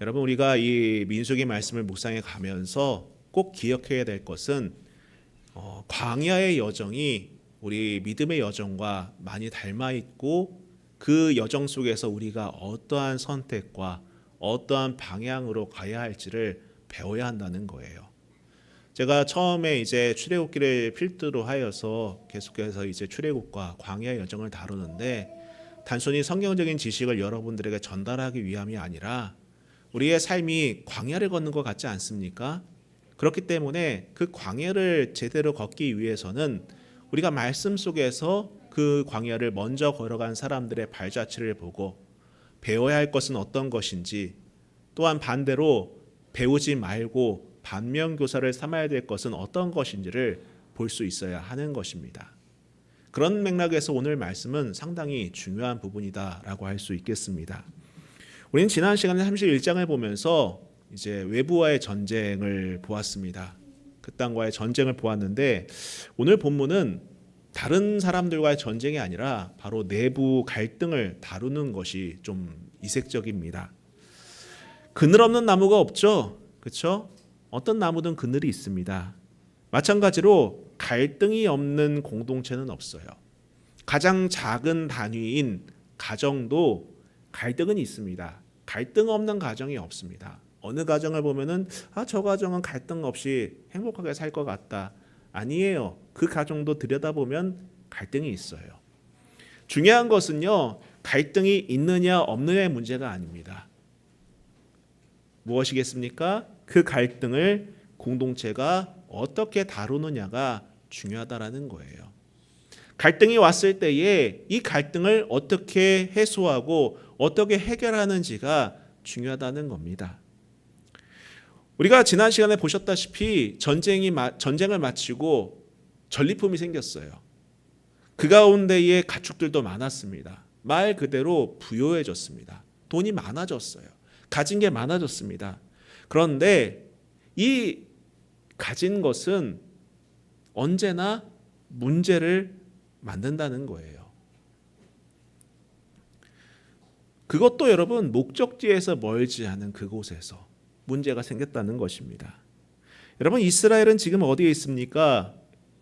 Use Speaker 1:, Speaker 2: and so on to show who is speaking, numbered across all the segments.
Speaker 1: 여러분, 우리가 이 민수기 말씀을 묵상해 가면서 꼭 기억해야 될 것은 광야의 여정이 우리 믿음의 여정과 많이 닮아 있고, 그 여정 속에서 우리가 어떠한 선택과 어떠한 방향으로 가야 할지를 배워야 한다는 거예요. 제가 처음에 이제 출애굽기를 필두로 하여서 계속해서 이제 출애굽과 광야의 여정을 다루는데, 단순히 성경적인 지식을 여러분들에게 전달하기 위함이 아니라 우리의 삶이 광야를 걷는 것 같지 않습니까? 그렇기 때문에 그 광야를 제대로 걷기 위해서는 우리가 말씀 속에서 그 광야를 먼저 걸어간 사람들의 발자취를 보고 배워야 할 것은 어떤 것인지, 또한 반대로 배우지 말고 반면교사를 삼아야 될 것은 어떤 것인지를 볼 수 있어야 하는 것입니다. 그런 맥락에서 오늘 말씀은 상당히 중요한 부분이다라고 할 수 있겠습니다. 우리는 지난 시간에 31장을 보면서 이제 외부와의 전쟁을 보았습니다. 그 땅과의 전쟁을 보았는데, 오늘 본문은 다른 사람들과의 전쟁이 아니라 바로 내부 갈등을 다루는 것이 좀 이색적입니다. 그늘 없는 나무가 없죠, 그렇죠? 어떤 나무든 그늘이 있습니다. 마찬가지로 갈등이 없는 공동체는 없어요. 가장 작은 단위인 가정도 갈등은 있습니다. 갈등 없는 가정이 없습니다. 어느 가정을 보면은 저 가정은 갈등 없이 행복하게 살 것 같다. 아니에요. 그 가정도 들여다보면 갈등이 있어요. 중요한 것은요, 갈등이 있느냐 없느냐의 문제가 아닙니다. 무엇이겠습니까? 그 갈등을 공동체가 어떻게 다루느냐가 중요하다라는 거예요. 갈등이 왔을 때에 이 갈등을 어떻게 해소하고 어떻게 해결하는지가 중요하다는 겁니다. 우리가 지난 시간에 보셨다시피 전쟁을 마치고 전리품이 생겼어요. 그 가운데에 가축들도 많았습니다. 말 그대로 부유해졌습니다. 돈이 많아졌어요. 가진 게 많아졌습니다. 그런데 이 가진 것은 언제나 문제를 만든다는 거예요. 그것도 여러분, 목적지에서 멀지 않은 그곳에서 문제가 생겼다는 것입니다. 여러분, 이스라엘은 지금 어디에 있습니까?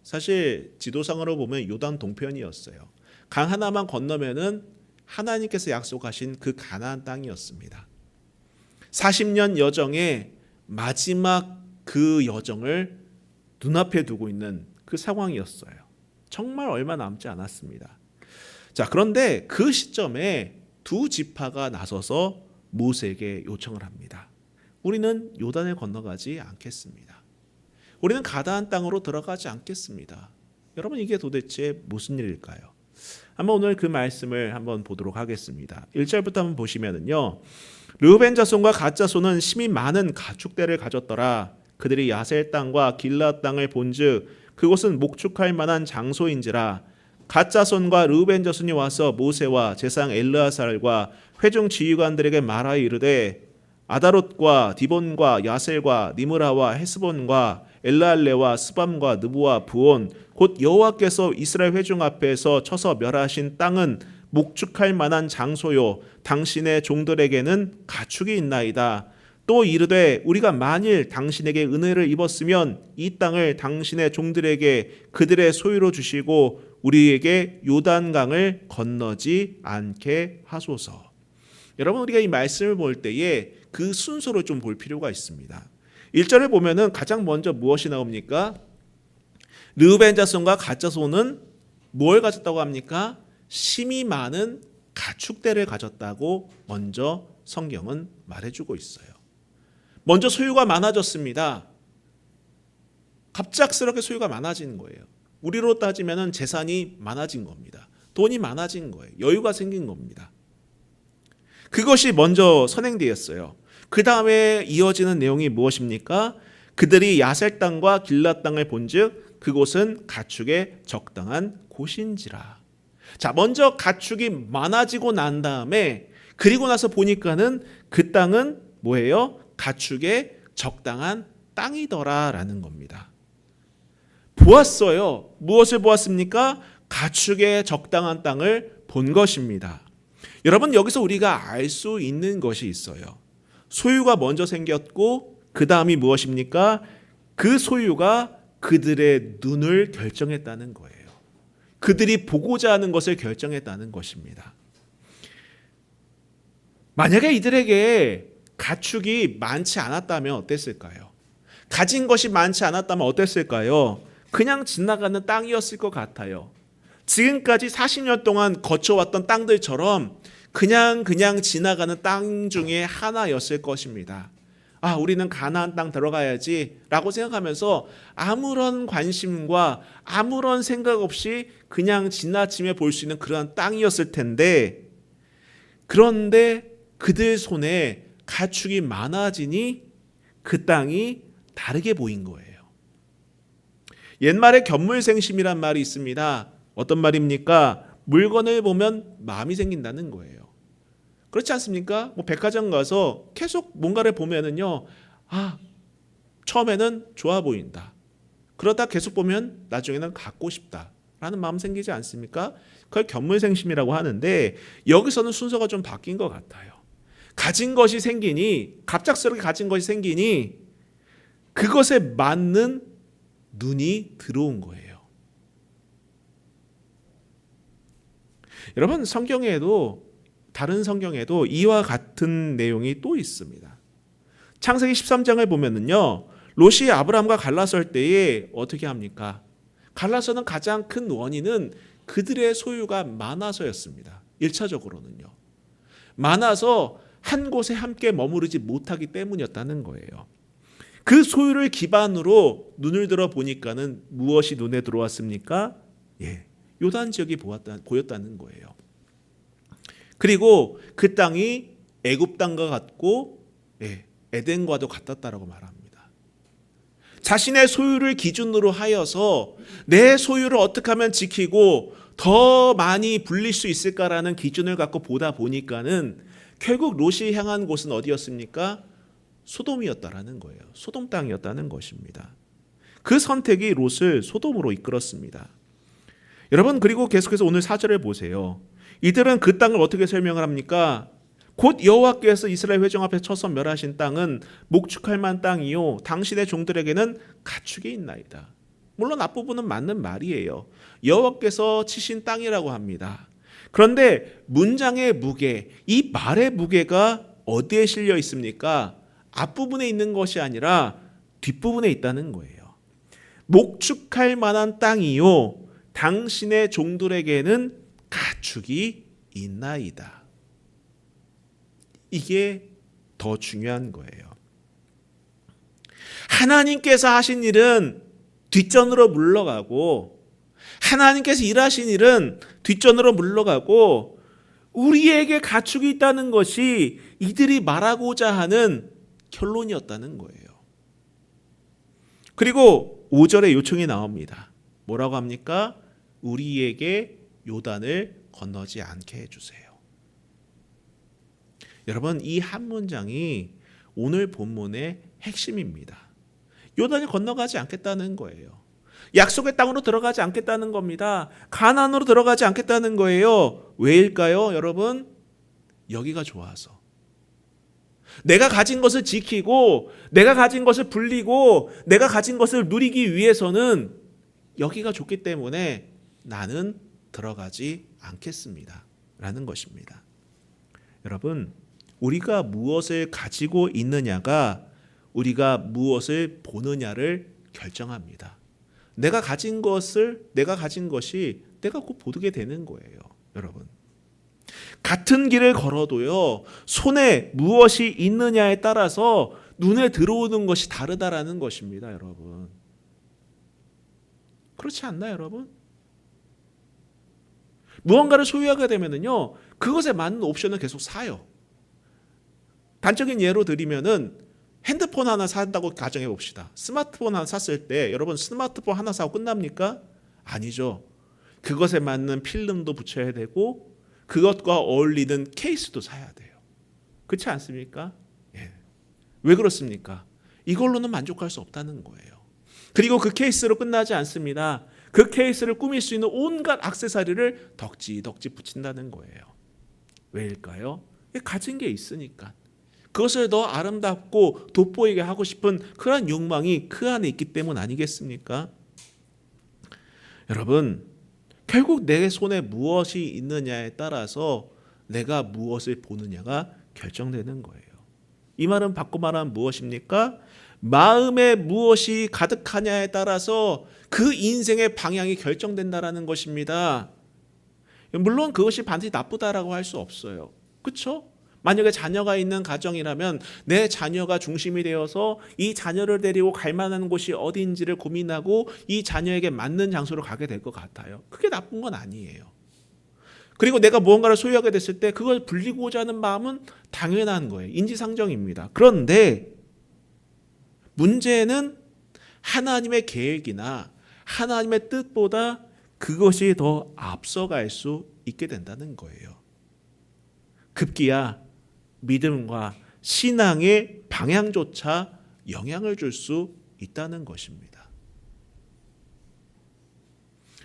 Speaker 1: 사실 지도상으로 보면 요단 동편이었어요. 강 하나만 건너면은 하나님께서 약속하신 그 가나안 땅이었습니다. 40년 여정의 마지막 그 여정을 눈앞에 두고 있는 그 상황이었어요. 정말 얼마 남지 않았습니다. 자, 그런데 그 시점에 두 지파가 나서서 모세에게 요청을 합니다. 우리는 요단을 건너가지 않겠습니다. 우리는 가나안 땅으로 들어가지 않겠습니다. 여러분, 이게 도대체 무슨 일일까요? 한번 오늘 그 말씀을 한번 보도록 하겠습니다. 1절부터 한번 보시면은요, 르우벤 자손과 갓 자손은 심히 많은 가축대를 가졌더라. 그들이 야셀 땅과 길앗 땅을 본즉 그곳은 목축할 만한 장소인지라. 갓 자손과 르우벤 자손이 와서 모세와 제사장 엘르아살과 회중 지휘관들에게 말하여 이르되, 아다롯과 디본과 야셀과 니므라와 헤스본과 엘라알레와 스밤과 느부와 부온 곧 여호와께서 이스라엘 회중 앞에서 쳐서 멸하신 땅은 목축할 만한 장소요, 당신의 종들에게는 가축이 있나이다. 또 이르되, 우리가 만일 당신에게 은혜를 입었으면 이 땅을 당신의 종들에게 그들의 소유로 주시고 우리에게 요단강을 건너지 않게 하소서. 여러분, 우리가 이 말씀을 볼 때에 그 순서를 좀 볼 필요가 있습니다. 1절을 보면은 가장 먼저 무엇이 나옵니까? 르우벤 자손과 갓 자손은 뭘 가졌다고 합니까? 심히 많은 가축대를 가졌다고 먼저 성경은 말해주고 있어요. 먼저 소유가 많아졌습니다. 갑작스럽게 소유가 많아진 거예요. 우리로 따지면 재산이 많아진 겁니다. 돈이 많아진 거예요. 여유가 생긴 겁니다. 그것이 먼저 선행되었어요. 그 다음에 이어지는 내용이 무엇입니까? 그들이 야셀 땅과 길앗 땅을 본즉 그곳은 가축의 적당한 곳인지라. 자, 먼저 가축이 많아지고 난 다음에 그리고 나서 보니까는 그 땅은 뭐예요? 가축의 적당한 땅이더라라는 겁니다. 보았어요. 무엇을 보았습니까? 가축의 적당한 땅을 본 것입니다. 여러분, 여기서 우리가 알 수 있는 것이 있어요. 소유가 먼저 생겼고 그 다음이 무엇입니까? 그 소유가 그들의 눈을 결정했다는 거예요. 그들이 보고자 하는 것을 결정했다는 것입니다. 만약에 이들에게 가축이 많지 않았다면 어땠을까요? 가진 것이 많지 않았다면 어땠을까요? 그냥 지나가는 땅이었을 것 같아요. 지금까지 40년 동안 거쳐왔던 땅들처럼 그냥 지나가는 땅 중에 하나였을 것입니다. 아, 우리는 가나안 땅 들어가야지 라고 생각하면서 아무런 관심과 아무런 생각 없이 그냥 지나치며 볼 수 있는 그런 땅이었을 텐데, 그런데 그들 손에 가축이 많아지니 그 땅이 다르게 보인 거예요. 옛말에 견물생심이란 말이 있습니다. 어떤 말입니까? 물건을 보면 마음이 생긴다는 거예요. 그렇지 않습니까? 백화점 가서 계속 뭔가를 보면은요, 처음에는 좋아 보인다. 그러다 계속 보면 나중에는 갖고 싶다라는 마음 생기지 않습니까? 그걸 견물생심이라고 하는데, 여기서는 순서가 좀 바뀐 것 같아요. 가진 것이 생기니, 갑작스럽게 가진 것이 생기니 그것에 맞는 눈이 들어온 거예요. 여러분, 다른 성경에도 이와 같은 내용이 또 있습니다. 창세기 13장을 보면은요, 롯이 아브라함과 갈라설 때에 어떻게 합니까? 갈라서는 가장 큰 원인은 그들의 소유가 많아서였습니다. 1차적으로는요. 많아서 한 곳에 함께 머무르지 못하기 때문이었다는 거예요. 그 소유를 기반으로 눈을 들어 보니까는 무엇이 눈에 들어왔습니까? 요단 지역이 보였다는 거예요. 그리고 그 땅이 애굽 땅과 같고 에덴과도 같았다라고 말합니다. 자신의 소유를 기준으로 하여서 내 소유를 어떻게 하면 지키고 더 많이 불릴 수 있을까라는 기준을 갖고 보다 보니까는 결국 롯이 향한 곳은 어디였습니까? 소돔이었다라는 거예요. 소돔 땅이었다는 것입니다. 그 선택이 롯을 소돔으로 이끌었습니다. 여러분, 그리고 계속해서 오늘 4절을 보세요. 이들은 그 땅을 어떻게 설명을 합니까? 곧 여호와께서 이스라엘 회중 앞에 쳐서 멸하신 땅은 목축할 만한 땅이요 당신의 종들에게는 가축이 있나이다. 물론 앞부분은 맞는 말이에요. 여호와께서 치신 땅이라고 합니다. 그런데 문장의 무게, 이 말의 무게가 어디에 실려 있습니까? 앞부분에 있는 것이 아니라 뒷부분에 있다는 거예요. 목축할 만한 땅이요 당신의 종들에게는 가축이 있나이다. 이게 더 중요한 거예요. 하나님께서 하신 일은 뒷전으로 물러가고, 하나님께서 일하신 일은 뒷전으로 물러가고, 우리에게 가축이 있다는 것이 이들이 말하고자 하는 결론이었다는 거예요. 그리고 5절에 요청이 나옵니다. 뭐라고 합니까? 우리에게 요단을 건너지 않게 해주세요. 여러분, 이 한 문장이 오늘 본문의 핵심입니다. 요단을 건너가지 않겠다는 거예요. 약속의 땅으로 들어가지 않겠다는 겁니다. 가나안으로 들어가지 않겠다는 거예요. 왜일까요, 여러분? 여기가 좋아서. 내가 가진 것을 지키고, 내가 가진 것을 불리고, 내가 가진 것을 누리기 위해서는 여기가 좋기 때문에 나는 들어가지 않겠습니다. 라는 것입니다. 여러분, 우리가 무엇을 가지고 있느냐가 우리가 무엇을 보느냐를 결정합니다. 내가 가진 것이 내가 곧 보게 되는 거예요. 여러분, 같은 길을 걸어도요, 손에 무엇이 있느냐에 따라서 눈에 들어오는 것이 다르다라는 것입니다. 여러분, 그렇지 않나요, 여러분? 무언가를 소유하게 되면은요, 그것에 맞는 옵션을 계속 사요. 단적인 예로 드리면은 핸드폰 하나 산다고 가정해 봅시다. 스마트폰 하나 샀을 때 여러분, 스마트폰 하나 사고 끝납니까? 아니죠. 그것에 맞는 필름도 붙여야 되고 그것과 어울리는 케이스도 사야 돼요. 그렇지 않습니까? 왜 그렇습니까? 이걸로는 만족할 수 없다는 거예요. 그리고 그 케이스로 끝나지 않습니다. 그 케이스를 꾸밀 수 있는 온갖 액세서리를 덕지덕지 붙인다는 거예요. 왜일까요? 가진 게 있으니까. 그것을 더 아름답고 돋보이게 하고 싶은 그런 욕망이 그 안에 있기 때문 아니겠습니까? 여러분, 결국 내 손에 무엇이 있느냐에 따라서 내가 무엇을 보느냐가 결정되는 거예요. 이 말은 바꿔 말하면 무엇입니까? 마음에 무엇이 가득하냐에 따라서 그 인생의 방향이 결정된다라는 것입니다. 물론 그것이 반드시 나쁘다라고 할 수 없어요. 그렇죠? 만약에 자녀가 있는 가정이라면 내 자녀가 중심이 되어서 이 자녀를 데리고 갈 만한 곳이 어디인지를 고민하고 이 자녀에게 맞는 장소로 가게 될 것 같아요. 그게 나쁜 건 아니에요. 그리고 내가 무언가를 소유하게 됐을 때 그걸 불리고자 하는 마음은 당연한 거예요. 인지상정입니다. 그런데 문제는 하나님의 계획이나 하나님의 뜻보다 그것이 더 앞서갈 수 있게 된다는 거예요. 급기야 믿음과 신앙의 방향조차 영향을 줄 수 있다는 것입니다.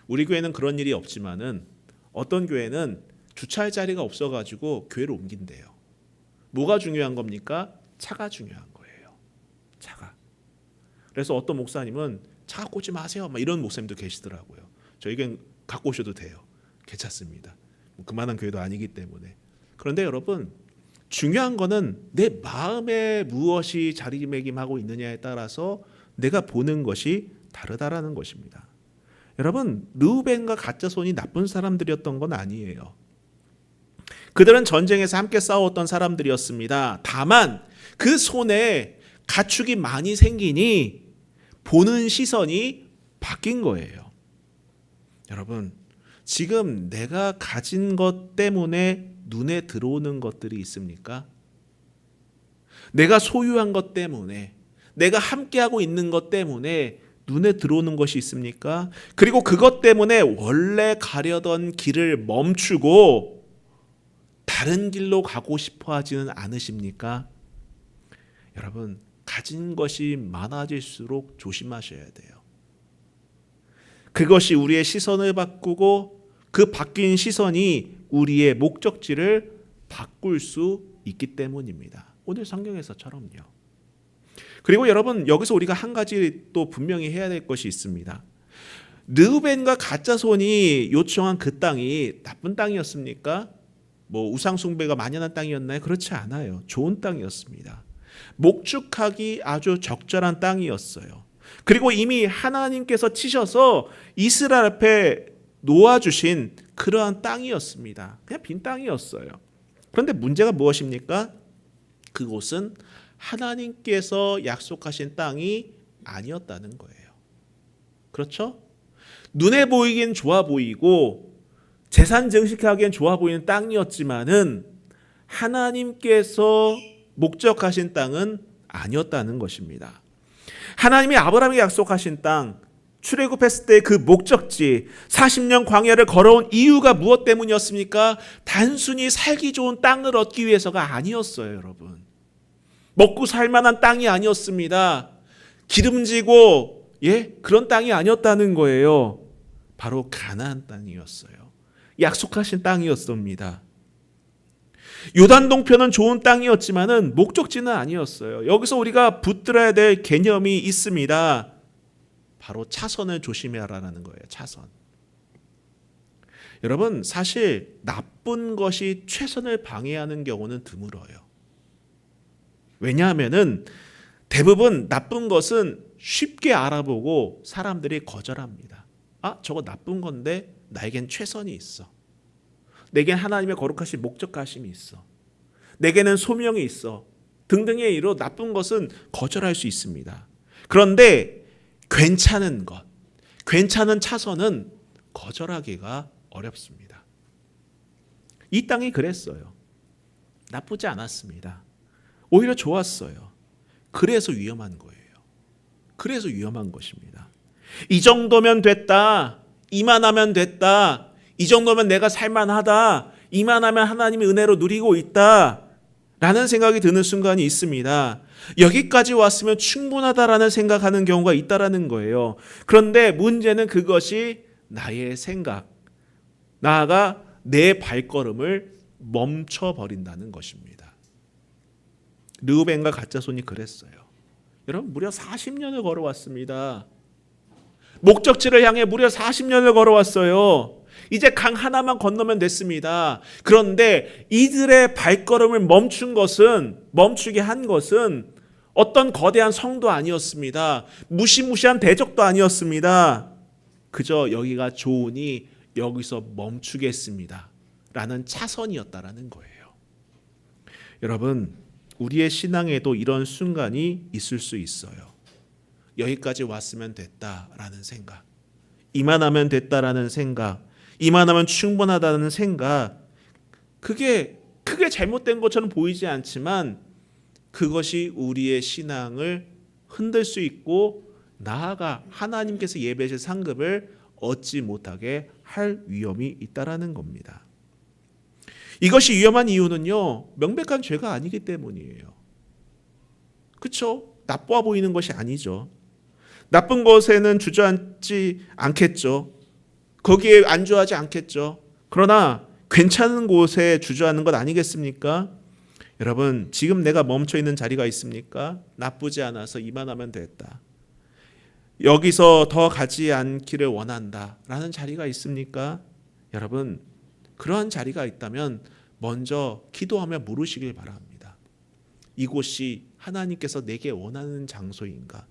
Speaker 1: 우리 교회는 그런 일이 없지만은 어떤 교회는 주차할 자리가 없어가지고 교회를 옮긴대요. 뭐가 중요한 겁니까? 차가 중요한 거예요. 차가. 그래서 어떤 목사님은 차 갖고 오지 마세요. 막 이런 목사님도 계시더라고요. 저에겐 갖고 오셔도 돼요. 괜찮습니다. 그만한 교회도 아니기 때문에. 그런데 여러분, 중요한 거는 내 마음에 무엇이 자리매김하고 있느냐에 따라서 내가 보는 것이 다르다라는 것입니다. 여러분, 르우벤과 갓자손이 나쁜 사람들이었던 건 아니에요. 그들은 전쟁에서 함께 싸웠던 사람들이었습니다. 다만 그 손에 가축이 많이 생기니 보는 시선이 바뀐 거예요. 여러분, 지금 내가 가진 것 때문에 눈에 들어오는 것들이 있습니까? 내가 소유한 것 때문에, 내가 함께하고 있는 것 때문에 눈에 들어오는 것이 있습니까? 그리고 그것 때문에 원래 가려던 길을 멈추고 다른 길로 가고 싶어 하지는 않으십니까? 여러분, 가진 것이 많아질수록 조심하셔야 돼요. 그것이 우리의 시선을 바꾸고 그 바뀐 시선이 우리의 목적지를 바꿀 수 있기 때문입니다. 오늘 성경에서처럼요. 그리고 여러분, 여기서 우리가 한 가지 또 분명히 해야 될 것이 있습니다. 르우벤과 갓자손이 요청한 그 땅이 나쁜 땅이었습니까? 뭐 우상 숭배가 만연한 땅이었나요? 그렇지 않아요. 좋은 땅이었습니다. 목축하기 아주 적절한 땅이었어요. 그리고 이미 하나님께서 치셔서 이스라엘 앞에 놓아주신 그러한 땅이었습니다. 그냥 빈 땅이었어요. 그런데 문제가 무엇입니까? 그곳은 하나님께서 약속하신 땅이 아니었다는 거예요. 그렇죠? 눈에 보이긴 좋아 보이고 재산 증식하기엔 좋아 보이는 땅이었지만은 하나님께서 목적하신 땅은 아니었다는 것입니다. 하나님이 아브라함에게 약속하신 땅, 출애굽했을 때 그 목적지, 40년 광야를 걸어온 이유가 무엇 때문이었습니까? 단순히 살기 좋은 땅을 얻기 위해서가 아니었어요, 여러분. 먹고 살 만한 땅이 아니었습니다. 기름지고 그런 땅이 아니었다는 거예요. 바로 가나안 땅이었어요. 약속하신 땅이었습니다. 요단 동편은 좋은 땅이었지만은 목적지는 아니었어요. 여기서 우리가 붙들어야 될 개념이 있습니다. 바로 차선을 조심해라라는 거예요. 차선. 여러분, 사실 나쁜 것이 최선을 방해하는 경우는 드물어요. 왜냐하면은 대부분 나쁜 것은 쉽게 알아보고 사람들이 거절합니다. 아, 저거 나쁜 건데 나에겐 최선이 있어. 내겐 하나님의 거룩하신 목적하심이 있어. 내게는 소명이 있어. 등등의 이유로 나쁜 것은 거절할 수 있습니다. 그런데 괜찮은 것, 괜찮은 차선은 거절하기가 어렵습니다. 이 땅이 그랬어요. 나쁘지 않았습니다. 오히려 좋았어요. 그래서 위험한 거예요. 그래서 위험한 것입니다. 이 정도면 됐다. 이만하면 됐다. 이 정도면 내가 살만하다. 이만하면 하나님의 은혜로 누리고 있다. 라는 생각이 드는 순간이 있습니다. 여기까지 왔으면 충분하다라는 생각하는 경우가 있다라는 거예요. 그런데 문제는 그것이 나의 생각, 나아가 내 발걸음을 멈춰버린다는 것입니다. 르우벤과 갓자손이 그랬어요. 여러분 무려 40년을 걸어왔습니다. 목적지를 향해 무려 40년을 걸어왔어요. 이제 강 하나만 건너면 됐습니다. 그런데 이들의 발걸음을 멈추게 한 것은 어떤 거대한 성도 아니었습니다. 무시무시한 대적도 아니었습니다. 그저 여기가 좋으니 여기서 멈추겠습니다 라는 차선이었다라는 거예요. 여러분, 우리의 신앙에도 이런 순간이 있을 수 있어요. 여기까지 왔으면 됐다라는 생각, 이만하면 됐다라는 생각, 이만하면 충분하다는 생각, 그게 크게 잘못된 것처럼 보이지 않지만 그것이 우리의 신앙을 흔들 수 있고 나아가 하나님께서 예배하실 상급을 얻지 못하게 할 위험이 있다라는 겁니다. 이것이 위험한 이유는요, 명백한 죄가 아니기 때문이에요. 그렇죠? 나빠 보이는 것이 아니죠. 나쁜 것에는 주저앉지 않겠죠. 거기에 안주하지 않겠죠. 그러나 괜찮은 곳에 주저앉는 것 아니겠습니까? 여러분, 지금 내가 멈춰 있는 자리가 있습니까? 나쁘지 않아서 이만하면 됐다. 여기서 더 가지 않기를 원한다 라는 자리가 있습니까? 여러분, 그러한 자리가 있다면 먼저 기도하며 물으시길 바랍니다. 이곳이 하나님께서 내게 원하는 장소인가?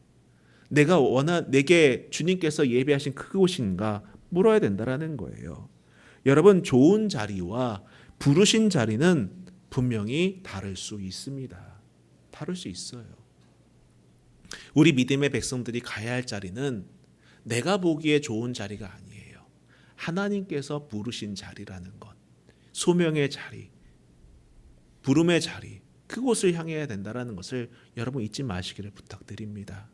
Speaker 1: 내게 주님께서 예배하신 그곳인가? 물어야 된다라는 거예요. 여러분, 좋은 자리와 부르신 자리는 분명히 다를 수 있습니다. 다를 수 있어요. 우리 믿음의 백성들이 가야 할 자리는 내가 보기에 좋은 자리가 아니에요. 하나님께서 부르신 자리라는 것, 소명의 자리, 부름의 자리, 그곳을 향해야 된다는 것을 여러분 잊지 마시기를 부탁드립니다.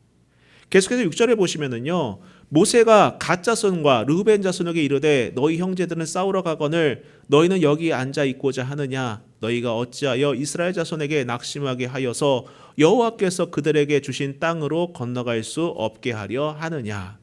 Speaker 1: 계속해서 6절에 보시면은요, 모세가 갓 자손과 르우벤 자손에게 이르되 너희 형제들은 싸우러 가거늘 너희는 여기 앉아 있고자 하느냐? 너희가 어찌하여 이스라엘 자손에게 낙심하게 하여서 여호와께서 그들에게 주신 땅으로 건너갈 수 없게 하려 하느냐?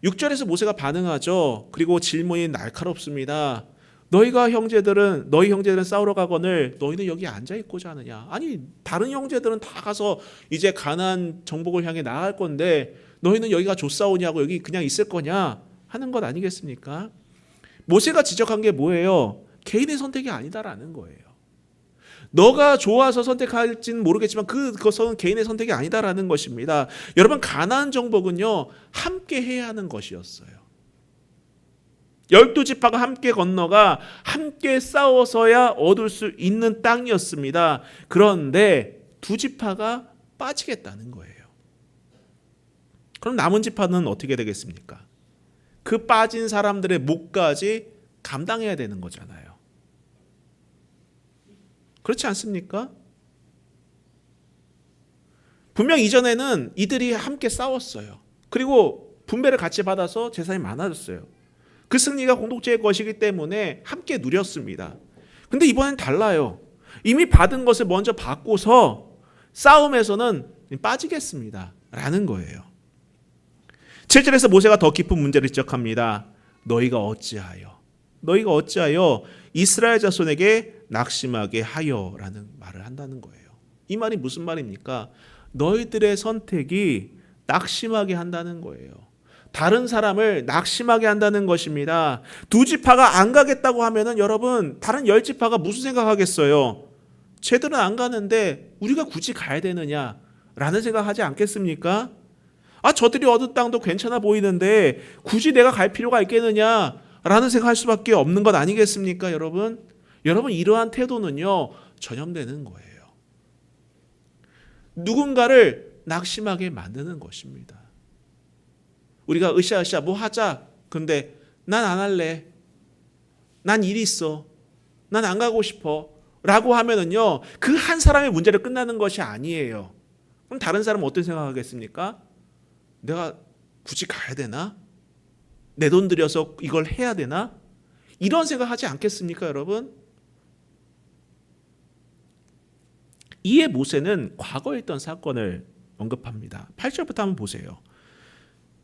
Speaker 1: 6절에서 모세가 반응하죠. 그리고 질문이 날카롭습니다. 너희 형제들은 싸우러 가거늘 너희는 여기 앉아 있고자 하느냐? 아니, 다른 형제들은 다 가서 이제 가나안 정복을 향해 나아갈 건데 너희는 여기가 좋사오냐고 여기 그냥 있을 거냐 하는 것 아니겠습니까? 모세가 지적한 게 뭐예요? 개인의 선택이 아니다라는 거예요. 너가 좋아서 선택할지는 모르겠지만 그것은 개인의 선택이 아니다라는 것입니다. 여러분, 가나안 정복은요, 함께 해야 하는 것이었어요. 12지파가 함께 건너가 함께 싸워서야 얻을 수 있는 땅이었습니다. 그런데 2지파가 빠지겠다는 거예요. 그럼 남은 지파는 어떻게 되겠습니까? 그 빠진 사람들의 몫까지 감당해야 되는 거잖아요. 그렇지 않습니까? 분명 이전에는 이들이 함께 싸웠어요. 그리고 분배를 같이 받아서 재산이 많아졌어요. 그 승리가 공동체의 것이기 때문에 함께 누렸습니다. 근데 이번엔 달라요. 이미 받은 것을 먼저 받고서 싸움에서는 빠지겠습니다 라는 거예요. 7절에서 모세가 더 깊은 문제를 지적합니다. 너희가 어찌하여 이스라엘 자손에게 낙심하게 하여 라는 말을 한다는 거예요. 이 말이 무슨 말입니까? 너희들의 선택이 낙심하게 한다는 거예요. 다른 사람을 낙심하게 한다는 것입니다. 2지파가 안 가겠다고 하면은 여러분, 다른 10지파가 무슨 생각하겠어요? 쟤들은 안 가는데 우리가 굳이 가야 되느냐 라는 생각하지 않겠습니까? 저들이 얻은 땅도 괜찮아 보이는데 굳이 내가 갈 필요가 있겠느냐 라는 생각할 수밖에 없는 것 아니겠습니까? 여러분, 이러한 태도는요, 전염되는 거예요. 누군가를 낙심하게 만드는 것입니다. 우리가 으쌰으쌰 뭐 하자. 근데 난 안 할래. 난 일이 있어. 난 안 가고 싶어. 라고 하면은요, 그 한 사람의 문제로 끝나는 것이 아니에요. 그럼 다른 사람은 어떤 생각하겠습니까? 내가 굳이 가야 되나? 내 돈 들여서 이걸 해야 되나? 이런 생각하지 않겠습니까, 여러분? 이에 모세는 과거에 있던 사건을 언급합니다. 8절부터 한번 보세요.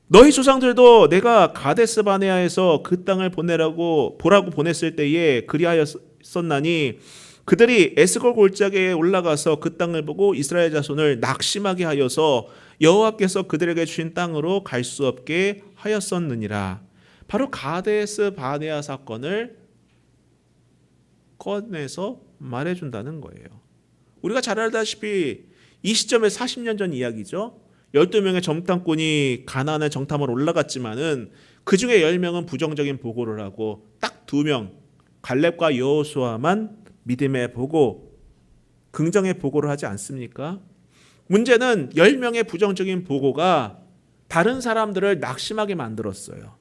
Speaker 1: 너희 조상들도 내가 가데스 바네아에서 그 땅을 보라고 보냈을 때에 그리하였었나니 그들이 에스골 골짜기에 올라가서 그 땅을 보고 이스라엘 자손을 낙심하게 하여서 여호와께서 그들에게 주신 땅으로 갈 수 없게 하였었느니라. 바로 가데스 바네아 사건을 꺼내서 말해준다는 거예요. 우리가 잘 알다시피 이 시점에 40년 전 이야기죠. 12명의 정탐꾼이 가나안의 정탐을 올라갔지만은 그 중에 10명은 부정적인 보고를 하고 딱 2명 갈렙과 여호수아만 믿음의 보고, 긍정의 보고를 하지 않습니까? 문제는 10명의 부정적인 보고가 다른 사람들을 낙심하게 만들었어요.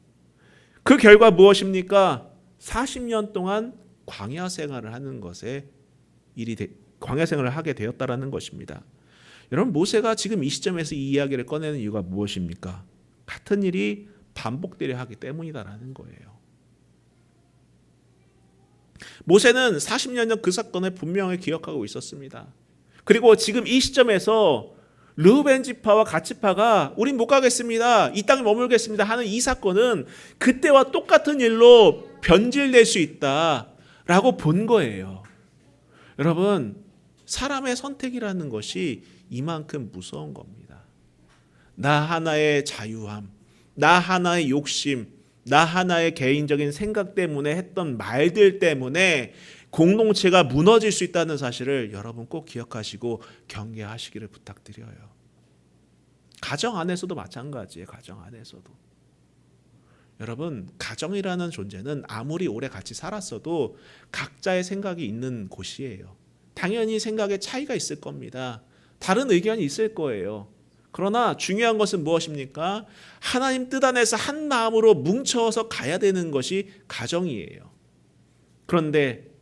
Speaker 1: 그 결과 무엇입니까? 40년 동안 광야 생활을 하는 것에 광야 생활을 하게 되었다라는 것입니다. 여러분, 모세가 지금 이 시점에서 이 이야기를 꺼내는 이유가 무엇입니까? 같은 일이 반복되려 하기 때문이다라는 거예요. 모세는 40년 전 그 사건을 분명히 기억하고 있었습니다. 그리고 지금 이 시점에서 르우벤 지파와 갓 지파가 우린 못 가겠습니다, 이 땅에 머물겠습니다 하는 이 사건은 그때와 똑같은 일로 변질될 수 있다라고 본 거예요. 여러분, 사람의 선택이라는 것이 이만큼 무서운 겁니다. 나 하나의 자유함, 나 하나의 욕심, 나 하나의 개인적인 생각 때문에 했던 말들 때문에 공동체가 무너질 수 있다는 사실을 여러분 꼭 기억하시고 경계하시기를 부탁드려요. 가정 안에서도 마찬가지예요. 가정 안에서도. 여러분, 가정이라는 존재는 아무리 오래 같이 살았어도 각자의 생각이 있는 곳이에요. 당연히 생각에 차이가 있을 겁니다. 다른 의견이 있을 거예요. 그러나 중요한 것은 무엇입니까? 하나님 뜻 안에서 한 마음으로 뭉쳐서 가야 되는 것이 가정이에요. 그런데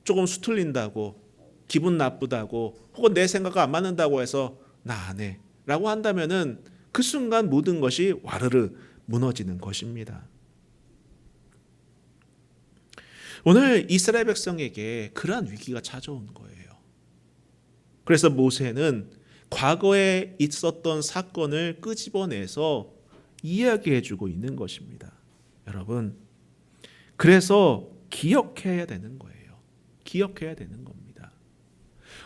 Speaker 1: 조금 수틀린다고, 기분 나쁘다고, 혹은 내 생각과 안 맞는다고 해서 나 안 해 라고 한다면은 그 순간 모든 것이 와르르 무너지는 것입니다. 오늘 이스라엘 백성에게 그러한 위기가 찾아온 거예요. 그래서 모세는 과거에 있었던 사건을 끄집어내서 이야기해주고 있는 것입니다. 여러분, 그래서 기억해야 되는 거예요. 기억해야 되는 겁니다.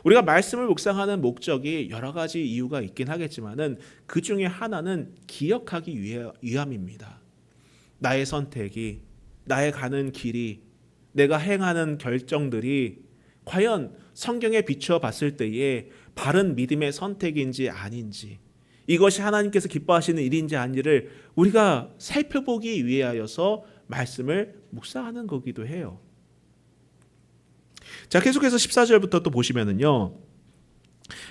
Speaker 1: 우리가 말씀을 묵상하는 목적이 여러 가지 이유가 있긴 하겠지만은 그 중에 하나는 기억하기 위함입니다. 나의 선택이, 나의 가는 길이, 내가 행하는 결정들이 과연 성경에 비추어 봤을 때에 바른 믿음의 선택인지 아닌지, 이것이 하나님께서 기뻐하시는 일인지 아닌지를 우리가 살펴보기 위하여서 말씀을 묵상하는 거기도 해요. 자, 계속해서 14절부터 또 보시면은요,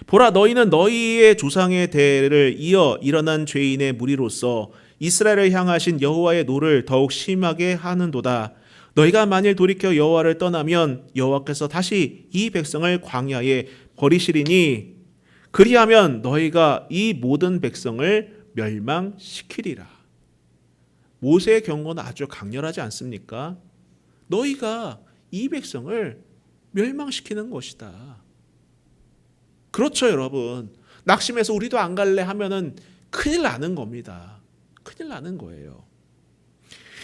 Speaker 1: 보라, 너희는 너희의 조상의 대를 이어 일어난 죄인의 무리로서 이스라엘을 향하신 여호와의 노를 더욱 심하게 하는도다. 너희가 만일 돌이켜 여호와를 떠나면 여호와께서 다시 이 백성을 광야에 버리시리니 그리하면 너희가 이 모든 백성을 멸망시키리라. 모세의 경고는 아주 강렬하지 않습니까? 너희가 이 백성을 멸망시키는 것이다. 그렇죠, 여러분. 낙심해서 우리도 안 갈래 하면은 큰일 나는 겁니다. 큰일 나는 거예요.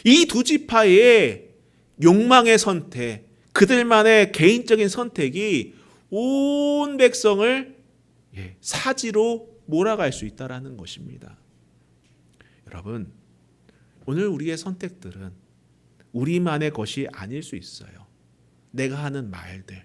Speaker 1: 이 두 지파의 욕망의 선택, 그들만의 개인적인 선택이 온 백성을 사지로 몰아갈 수 있다라는 것입니다. 여러분, 오늘 우리의 선택들은 우리만의 것이 아닐 수 있어요. 내가 하는 말들,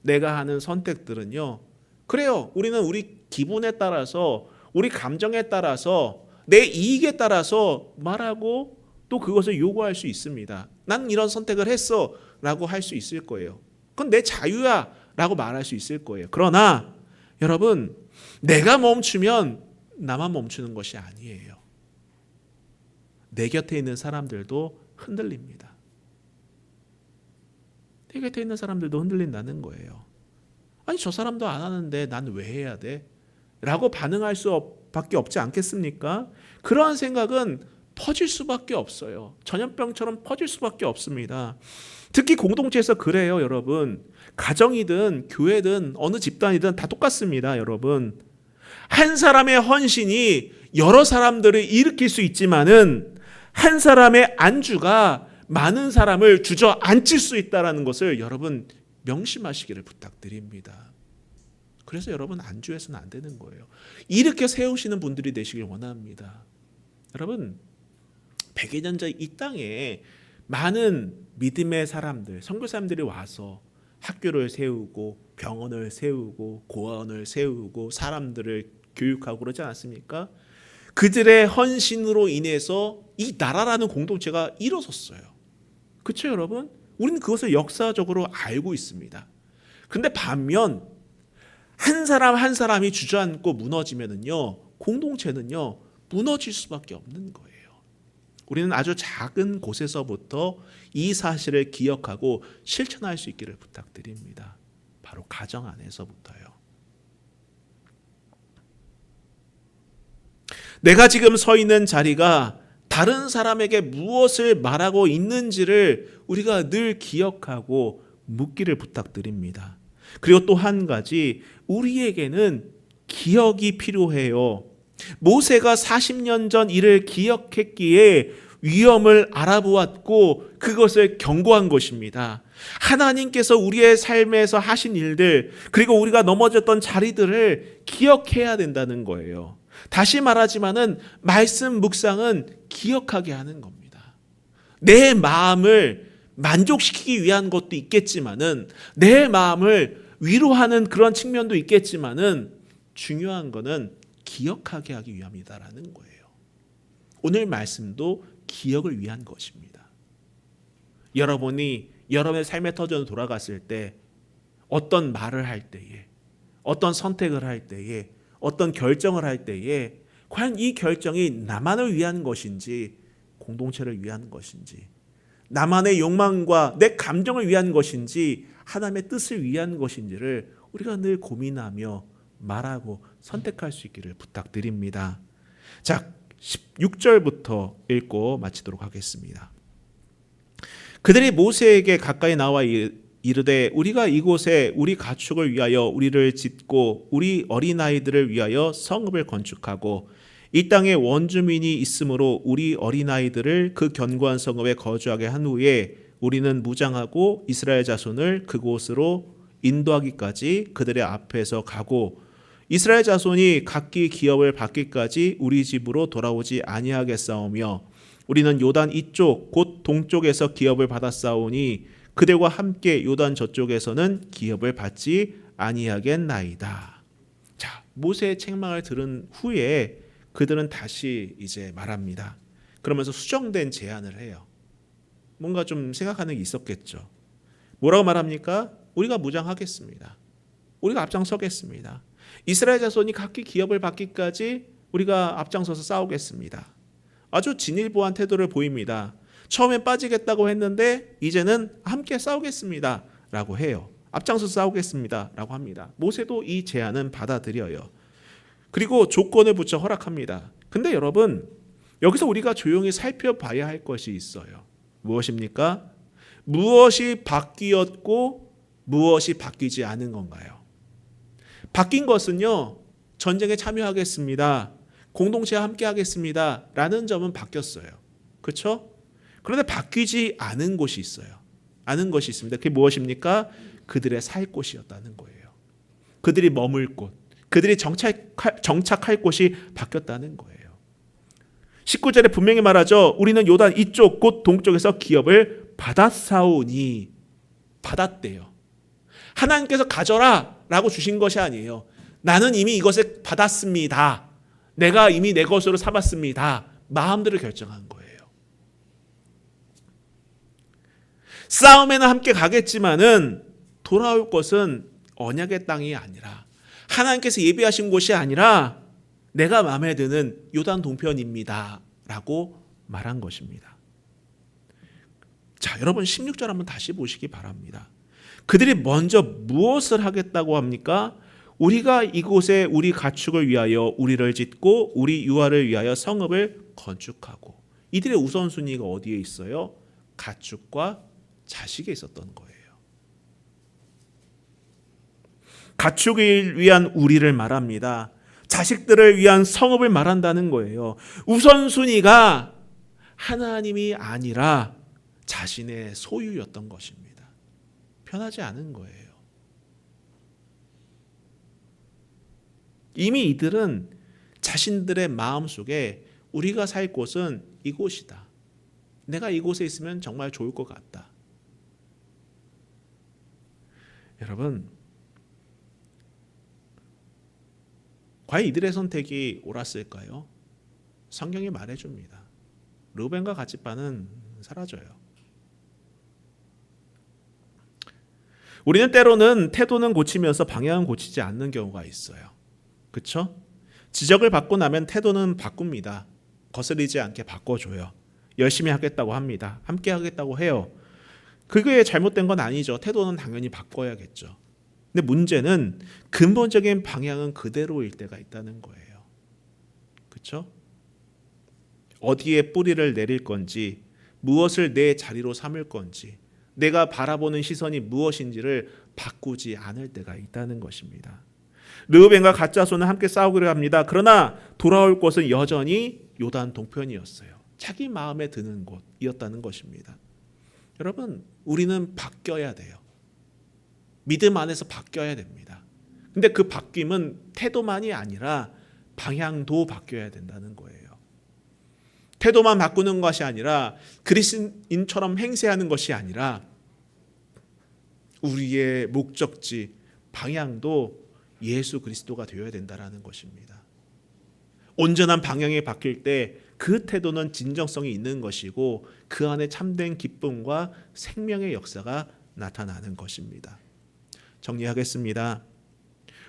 Speaker 1: 내가 하는 선택들은요, 그래요, 우리는 우리 기분에 따라서, 우리 감정에 따라서, 내 이익에 따라서 말하고 또 그것을 요구할 수 있습니다. 난 이런 선택을 했어 라고 할 수 있을 거예요. 그건 내 자유야 라고 말할 수 있을 거예요. 그러나 여러분, 내가 멈추면 나만 멈추는 것이 아니에요. 내 곁에 있는 사람들도 흔들립니다. 내 곁에 있는 사람들도 흔들린다는 거예요. 아니, 저 사람도 안 하는데 난 왜 해야 돼? 라고 반응할 수밖에 없지 않겠습니까? 그러한 생각은 퍼질 수밖에 없어요. 전염병처럼 퍼질 수밖에 없습니다. 특히 공동체에서 그래요, 여러분. 가정이든 교회든 어느 집단이든 다 똑같습니다, 여러분. 한 사람의 헌신이 여러 사람들을 일으킬 수 있지만은 한 사람의 안주가 많은 사람을 주저앉힐 수 있다는 것을 여러분 명심하시기를 부탁드립니다. 그래서 여러분 안주해서는 안 되는 거예요. 이렇게 세우시는 분들이 되시길 원합니다. 여러분 100여 년 전 이 땅에 많은 믿음의 사람들, 선교사님들이 와서 학교를 세우고 병원을 세우고 고아원을 세우고 사람들을 교육하고 그러지 않았습니까? 그들의 헌신으로 인해서 이 나라라는 공동체가 일어섰어요. 그렇죠 여러분? 우리는 그것을 역사적으로 알고 있습니다. 그런데 반면 한 사람 한 사람이 주저앉고 무너지면은요, 공동체는요 무너질 수밖에 없는 거예요. 우리는 아주 작은 곳에서부터 이 사실을 기억하고 실천할 수 있기를 부탁드립니다. 바로 가정 안에서부터요. 내가 지금 서 있는 자리가 다른 사람에게 무엇을 말하고 있는지를 우리가 늘 기억하고 묻기를 부탁드립니다. 그리고 또 한 가지, 우리에게는 기억이 필요해요. 모세가 40년 전 일을 기억했기에 위험을 알아보았고 그것을 경고한 것입니다. 하나님께서 우리의 삶에서 하신 일들, 그리고 우리가 넘어졌던 자리들을 기억해야 된다는 거예요. 다시 말하지만은 말씀 묵상은 기억하게 하는 겁니다. 내 마음을 만족시키기 위한 것도 있겠지만은, 내 마음을 위로하는 그런 측면도 있겠지만은, 중요한 거는 기억하게 하기 위함이다라는 거예요. 오늘 말씀도 기억을 위한 것입니다. 여러분이 여러분의 삶의 터전으로 돌아갔을 때 어떤 말을 할 때에, 어떤 선택을 할 때에, 어떤 결정을 할 때에 과연 이 결정이 나만을 위한 것인지 공동체를 위한 것인지, 나만의 욕망과 내 감정을 위한 것인지 하나님의 뜻을 위한 것인지를 우리가 늘 고민하며 말하고 선택할 수 있기를 부탁드립니다. 자, 16절부터 읽고 마치도록 하겠습니다. 그들이 모세에게 가까이 나와 이르되 우리가 이곳에 우리 가축을 위하여 우리를 짓고 우리 어린아이들을 위하여 성읍을 건축하고 이 땅에 원주민이 있으므로 우리 어린아이들을 그 견고한 성읍에 거주하게 한 후에 우리는 무장하고 이스라엘 자손을 그곳으로 인도하기까지 그들의 앞에서 가고 이스라엘 자손이 각기 기업을 받기까지 우리 집으로 돌아오지 아니하겠사오며 우리는 요단 이쪽 곧 동쪽에서 기업을 받았사오니 그들과 함께 요단 저쪽에서는 기업을 받지 아니하겠나이다. 자, 모세의 책망을 들은 후에 그들은 다시 이제 말합니다. 그러면서 수정된 제안을 해요. 뭔가 좀 생각하는 게 있었겠죠. 뭐라고 말합니까? 우리가 무장하겠습니다. 우리가 앞장서겠습니다. 이스라엘 자손이 각기 기업을 받기까지 우리가 앞장서서 싸우겠습니다. 아주 진일보한 태도를 보입니다. 처음엔 빠지겠다고 했는데 이제는 함께 싸우겠습니다 라고 해요. 앞장서서 싸우겠습니다 라고 합니다. 모세도 이 제안은 받아들여요. 그리고 조건을 붙여 허락합니다. 근데 여러분, 여기서 우리가 조용히 살펴봐야 할 것이 있어요. 무엇입니까? 무엇이 바뀌었고 무엇이 바뀌지 않은 건가요? 바뀐 것은요, 전쟁에 참여하겠습니다, 공동체와 함께 하겠습니다 라는 점은 바뀌었어요. 그렇죠? 그런데 바뀌지 않은 곳이 있어요. 않은 것이 있습니다. 그게 무엇입니까? 그들의 살 곳이었다는 거예요. 그들이 머물 곳, 그들이 정착할 곳이 바뀌었다는 거예요. 19절에 분명히 말하죠. 우리는 요단 이쪽 곧 동쪽에서 기업을 받았사오니, 받았대요. 하나님께서 가져라 라고 주신 것이 아니에요. 나는 이미 이것을 받았습니다. 내가 이미 내 것으로 삼았습니다. 마음대로 결정한 거예요. 싸움에는 함께 가겠지만은 돌아올 것은 언약의 땅이 아니라, 하나님께서 예비하신 곳이 아니라 내가 마음에 드는 요단 동편입니다 라고 말한 것입니다. 자, 여러분 16절 한번 다시 보시기 바랍니다. 그들이 먼저 무엇을 하겠다고 합니까? 우리가 이곳에 우리 가축을 위하여 우리를 짓고 우리 유아를 위하여 성읍을 건축하고. 이들의 우선순위가 어디에 있어요? 가축과 자식에 있었던 거예요. 가축을 위한 우리를 말합니다. 자식들을 위한 성읍을 말한다는 거예요. 우선순위가 하나님이 아니라 자신의 소유였던 것입니다. 편하지 않은 거예요. 이미 이들은 자신들의 마음속에 우리가 살 곳은 이곳이다. 내가 이곳에 있으면 정말 좋을 것 같다. 여러분, 과연 이들의 선택이 옳았을까요? 성경이 말해줍니다. 르우벤과 갓집파는 사라져요. 우리는 때로는 태도는 고치면서 방향은 고치지 않는 경우가 있어요. 그렇죠? 지적을 받고 나면 태도는 바꿉니다. 거스르지 않게 바꿔줘요. 열심히 하겠다고 합니다. 함께 하겠다고 해요. 그게 잘못된 건 아니죠. 태도는 당연히 바꿔야겠죠. 근데 문제는 근본적인 방향은 그대로일 때가 있다는 거예요. 그렇죠? 어디에 뿌리를 내릴 건지, 무엇을 내 자리로 삼을 건지, 내가 바라보는 시선이 무엇인지를 바꾸지 않을 때가 있다는 것입니다. 르우벤과 갓자손은 함께 싸우기로 합니다. 그러나 돌아올 곳은 여전히 요단 동편이었어요. 자기 마음에 드는 곳이었다는 것입니다. 여러분, 우리는 바뀌어야 돼요. 믿음 안에서 바뀌어야 됩니다. 근데 그 바뀜은 태도만이 아니라 방향도 바뀌어야 된다는 거예요. 태도만 바꾸는 것이 아니라 그리스도인처럼 행세하는 것이 아니라 우리의 목적지, 방향도 예수 그리스도가 되어야 된다는 것입니다. 온전한 방향이 바뀔 때 그 태도는 진정성이 있는 것이고 그 안에 참된 기쁨과 생명의 역사가 나타나는 것입니다. 정리하겠습니다.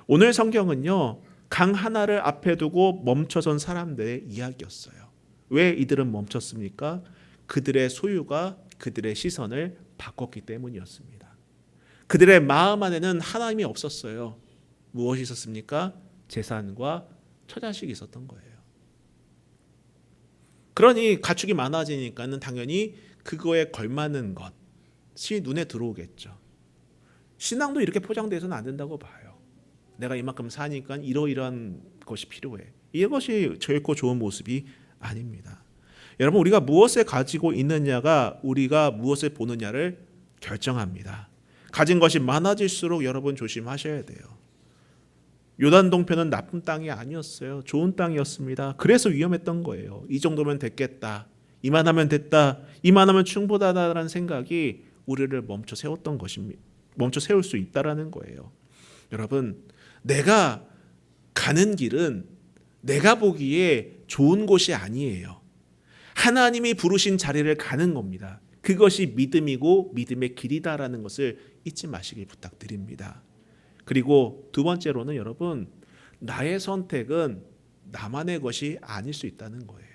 Speaker 1: 오늘 성경은요, 강 하나를 앞에 두고 멈춰선 사람들의 이야기였어요. 왜 이들은 멈췄습니까? 그들의 소유가 그들의 시선을 바꿨기 때문이었습니다. 그들의 마음 안에는 하나님이 없었어요. 무엇이 있었습니까? 재산과 처자식이 있었던 거예요. 그러니 가축이 많아지니까는 당연히 그거에 걸맞는 것이 눈에 들어오겠죠. 신앙도 이렇게 포장돼서는 안 된다고 봐요. 내가 이만큼 사니까 이러이러한 것이 필요해. 이것이 결코 좋은 모습이 아닙니다. 여러분, 우리가 무엇을 가지고 있느냐가 우리가 무엇을 보느냐를 결정합니다. 가진 것이 많아질수록 여러분 조심하셔야 돼요. 요단 동편은 나쁜 땅이 아니었어요. 좋은 땅이었습니다. 그래서 위험했던 거예요. 이 정도면 됐겠다. 이만하면 됐다. 이만하면 충분하다라는 생각이 우리를 멈춰 세웠던 것입니다. 멈춰 세울 수 있다라는 거예요. 여러분, 내가 가는 길은 내가 보기에 좋은 곳이 아니에요. 하나님이 부르신 자리를 가는 겁니다. 그것이 믿음이고 믿음의 길이다라는 것을 잊지 마시길 부탁드립니다. 그리고 두 번째로는 여러분, 나의 선택은 나만의 것이 아닐 수 있다는 거예요.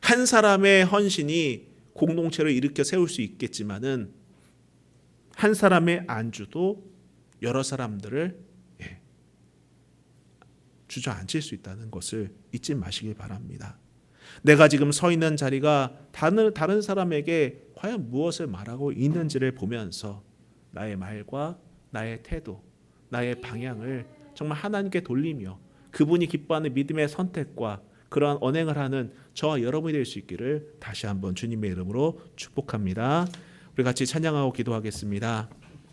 Speaker 1: 한 사람의 헌신이 공동체를 일으켜 세울 수 있겠지만은 한 사람의 안주도 여러 사람들을 주저앉힐 수 있다는 것을 잊지 마시길 바랍니다. 내가 지금 서 있는 자리가 다른 사람에게 과연 무엇을 말하고 있는지를 보면서 나의 말과 나의 태도, 나의 방향을 정말 하나님께 돌리며 그분이 기뻐하는 믿음의 선택과 그러한 언행을 하는 저와 여러분이 될 수 있기를 다시 한번 주님의 이름으로 축복합니다. 우리 같이 찬양하고 기도하겠습니다.